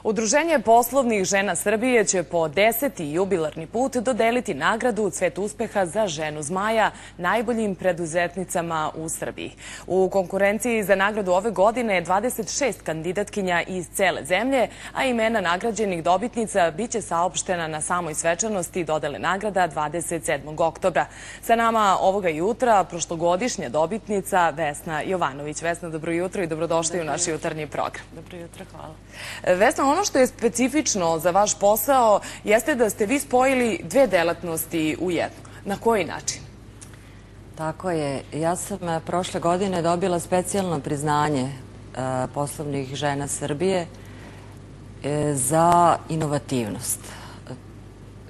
Udruženje poslovnih žena Srbije će po 10. jubilarni put dodeliti nagradu Cvet uspeha za ženu zmaja najboljim preduzetnicama u Srbiji. U konkurenciji za nagradu ove godine je 26 kandidatkinja iz cele zemlje, a imena nagrađenih dobitnica biće saopštena na samoj svečanosti dodele nagrada 27. oktobra. Sa nama ovoga jutra prošlogodišnja dobitnica Vesna Jovanović. Vesna, dobro jutro i dobrodošli u naš jutarnji program. Dobro jutro, hvala. Vesna, ono što je specifično za vaš posao jeste da ste vi spojili dve delatnosti u jednu. Na koji način? Tako je. Ja sam prošle godine dobila specijalno priznanje poslovnih žena Srbije za inovativnost.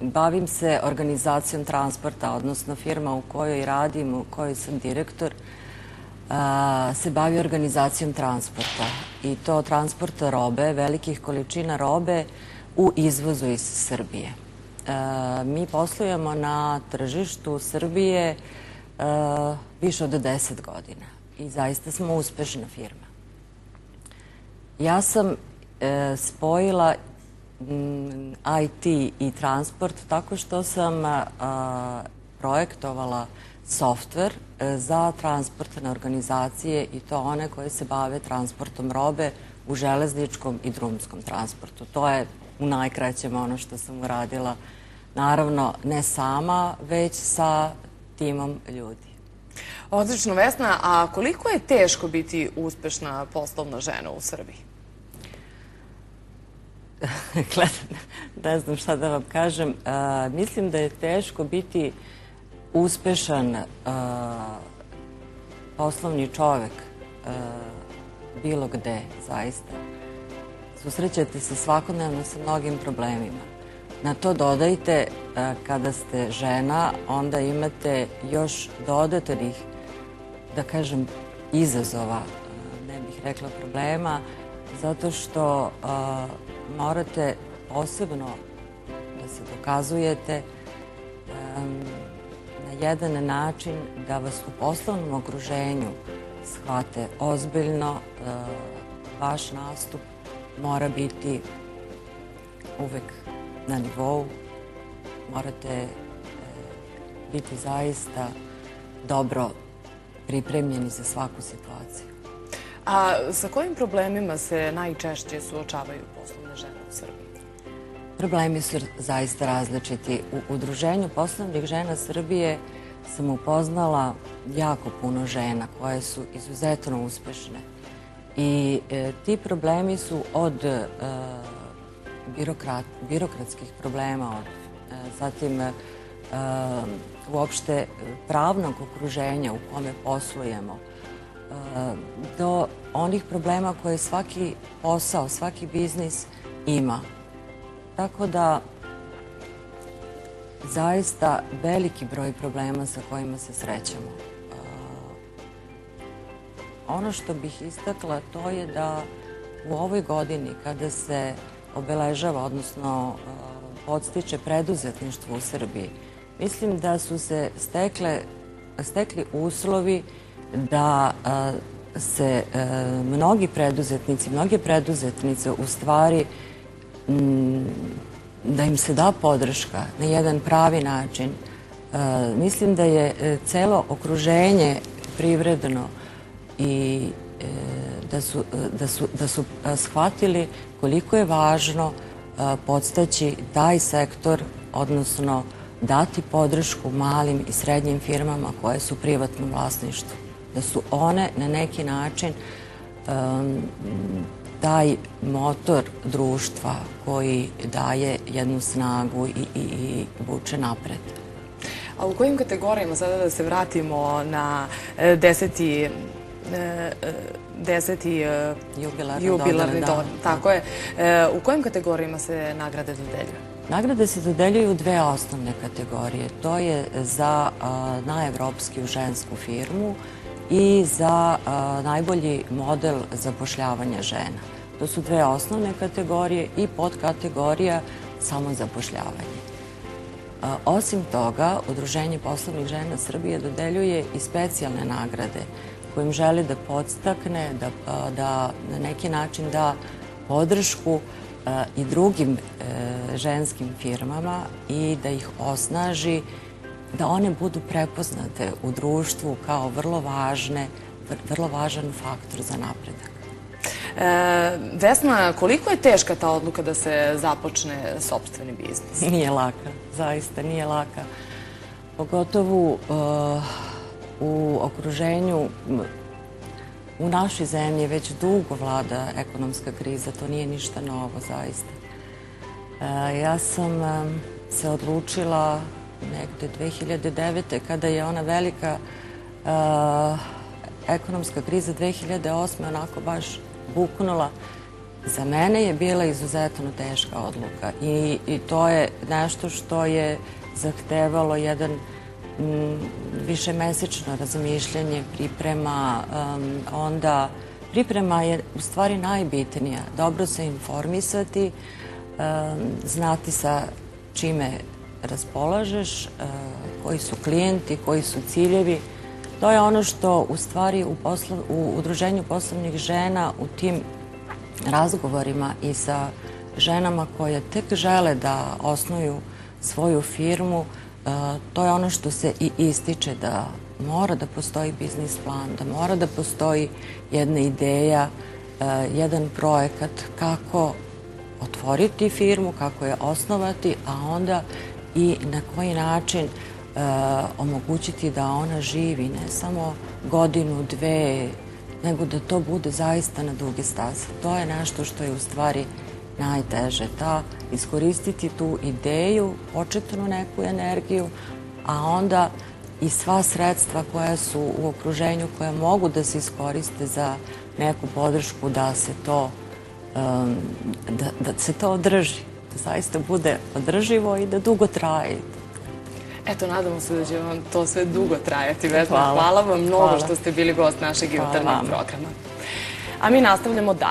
Bavim se organizacijom transporta, odnosno firma u kojoj radim, u kojoj sam direktor, se bavi organizacijom transporta i to transporta robe, velikih količina robe u izvozu iz Srbije. Mi poslujemo na tržištu Srbije više od 10 godina i zaista smo uspešna firma. Ja sam spojila IT i transport tako što sam projektovala softver za transportne organizacije i to one koje se bave transportom robe u železničkom i drumskom transportu. To je u najkraćem ono što sam uradila. Naravno, ne sama, već sa timom ljudi. Odlično, Vesna. A koliko je teško biti uspešna poslovna žena u Srbiji? Ne znam šta da vam kažem. Mislim da je teško biti uspešan poslovni čovek bilo gde, zaista. Susrećete se svakodnevno sa mnogim problemima. Na to dodajte, kada ste žena, onda imate još dodatnih, da kažem, izazova, ne bih rekla problema, zato što morate posebno da se dokazujete na jedan način da vas u poslovnom okruženju shvate ozbiljno. Vaš nastup mora biti uvek na nivou. Morate biti zaista dobro pripremljeni za svaku situaciju. A sa kojim problemima se najčešće suočavaju poslovne žene u Srbiji? Problemi su zaista različiti. U Udruženju poslovnih žena Srbije sam upoznala jako puno žena koje su izuzetno uspešne. I ti problemi su od birokratskih problema, zatim uopšte pravnog okruženja u kome poslujemo, do onih problema koje svaki posao, svaki biznis ima. Tako da, zaista veliki broj problema sa kojima se srećemo. Ono što bih istakla to je da u ovoj godini kada se obeležava, odnosno podstiče preduzetništvo u Srbiji, mislim da su se stekli uslovi da se mnogi preduzetnici, mnoge preduzetnice u stvari da im se da podrška na jedan pravi način. Mislim da je celo okruženje privredno i da su shvatili koliko je važno podstaći taj sektor, odnosno dati podršku malim i srednjim firmama koje su u privatnom vlasništvu. Da su one na neki način taj motor društva koji daje jednu snagu i vuče napred. A u kojim kategorijama, sada da se vratimo na 10. jubilarni dan, tako je, u kojim kategorijama se nagrade dodeljuju? Nagrade se dodeljuju u dve osnovne kategorije. To je za najevropskiju žensku firmu i za najbolji model zapošljavanja žena. To su dve osnovne kategorije i podkategorija samozapošljavanje. Osim toga, Udruženje poslovnih žena Srbije dodeljuje i specijalne nagrade kojim želi da podstakne, da na neki način da podršku i drugim ženskim firmama i da ih osnaži, da one budu prepoznate u društvu kao vrlo važan faktor za napredak. Vesna, koliko je teška ta odluka da se započne sopstveni biznis? Nije laka, zaista nije laka. Pogotovo u okruženju, u našoj zemlji već dugo vlada ekonomska kriza, to nije ništa novo zaista. Ja sam se odlučila negde 2009. kada je ona velika ekonomska kriza 2008. onako baš buknula. Za mene je bila izuzetno teška odluka i to je nešto što je zahtevalo jedan višemesečno razmišljanje, priprema. Onda priprema je u stvari najbitnija. Dobro se informisati, znati sa čime raspolažeš, koji su klijenti, koji su ciljevi. To je ono što u stvari u Udruženju poslovnih žena u tim razgovorima i sa ženama koje tek žele da osnuju svoju firmu, to je ono što se i ističe, da mora da postoji biznis plan, da mora da postoji jedna ideja, jedan projekat kako otvoriti firmu, kako je osnovati, a onda i na koji način omogućiti da ona živi ne samo godinu, dve, nego da to bude zaista na duge staze. To je nešto što je u stvari najteže. Iskoristiti tu ideju, početnu neku energiju, a onda i sva sredstva koja su u okruženju, koja mogu da se iskoriste za neku podršku da se to održi, da zaista bude održivo i da dugo traje. Eto, nadamo se da će vam to sve dugo trajati, Vesna. Hvala vam mnogo što ste bili gost našeg jutarnjeg programa. A mi nastavljamo dalje.